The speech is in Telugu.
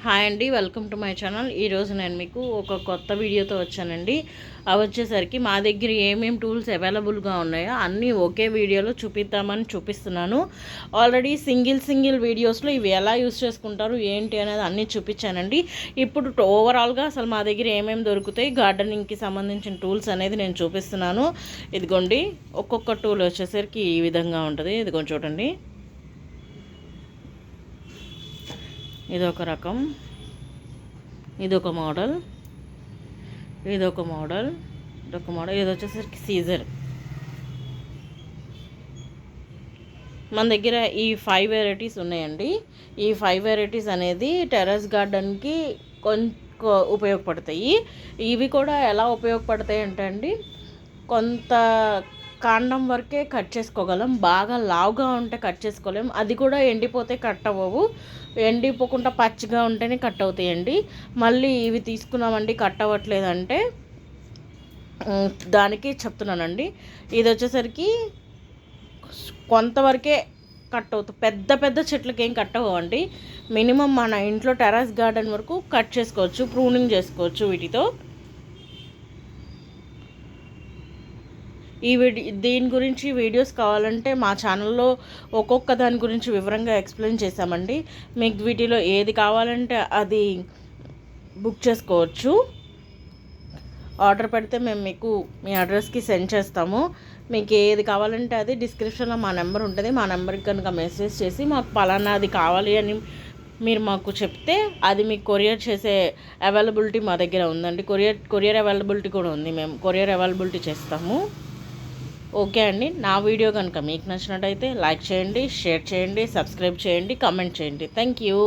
హాయ్ అండి, వెల్కమ్ టు మై ఛానల్. ఈరోజు నేను మీకు ఒక కొత్త వీడియోతో వచ్చానండి. అవి వచ్చేసరికి మా దగ్గర ఏమేమి టూల్స్ అవైలబుల్గా ఉన్నాయో అన్నీ ఒకే వీడియోలో చూపిస్తున్నాను. ఆల్రెడీ సింగిల్ వీడియోస్లో ఇవి ఎలా యూస్ చేసుకుంటారు ఏంటి అనేది అన్నీ చూపించానండి. ఇప్పుడు ఓవరాల్గా అసలు మా దగ్గర ఏమేమి దొరుకుతాయి, గార్డెనింగ్కి సంబంధించిన టూల్స్ అనేది నేను చూపిస్తున్నాను. ఇదిగోండి, ఒక్కొక్క టూల్ వచ్చేసరికి ఈ విధంగా ఉంటుంది. ఇదిగోండి చూడండి, ఇదొక రకం, ఇదొక మోడల్, ఇది వచ్చేసరికి సీజర్. మన దగ్గర ఈ 5 వెరైటీస్ ఉన్నాయండి. ఈ 5 వెరైటీస్ అనేది టెర్రస్ గార్డెన్కి ఉపయోగపడతాయి. ఇవి కూడా ఎలా ఉపయోగపడతాయి అంటే అండి, కొంత కాండం వరకే కట్ చేసుకోగలం, బాగా లావుగా ఉంటే కట్ చేసుకోలేం. అది కూడా ఎండిపోతే కట్ అవ్వవు, ఎండిపోకుండా పచ్చిగా ఉంటేనే కట్ అవుతాయండి. మళ్ళీ ఇవి తీసుకున్నామండి కట్ అవ్వట్లేదంటే దానికి చెప్తున్నానండి. ఇది వచ్చేసరికి కొంతవరకే కట్ అవుతుంది, పెద్ద చెట్లకి ఏం కట్ అవ్వండి. మినిమం మన ఇంట్లో టెర్రస్ గార్డెన్ వరకు కట్ చేసుకోవచ్చు, ప్రూనింగ్ చేసుకోవచ్చు వీటితో. దీని గురించి వీడియోస్ కావాలంటే మా ఛానల్లో ఒక్కొక్క దాని గురించి వివరంగా ఎక్స్ప్లెయిన్ చేశామండి. మీకు వీటిలో ఏది కావాలంటే అది బుక్ చేసుకోవచ్చు. ఆర్డర్ పెడితే మేము మీకు మీ అడ్రస్కి సెండ్ చేస్తాము. మీకు ఏది కావాలంటే అది డిస్క్రిప్షన్లో మా నెంబర్ ఉంటుంది. మా నెంబర్కి కనుక మెసేజ్ చేసి మాకు పలానాది కావాలి అని మీరు మాకు చెప్తే అది మీకు కొరియర్ చేసే అవైలబిలిటీ మా దగ్గర ఉందండి. కొరియర్ అవైలబిలిటీ కూడా ఉంది, మేము కొరియర్ అవైలబిలిటీ చేస్తాము. ఓకే అండి, నా వీడియో కనుక మీకు నచ్చినట్టయితే లైక్ చేయండి, షేర్ చేయండి, సబ్స్క్రైబ్ చేయండి, కామెంట్ చేయండి. Thank you.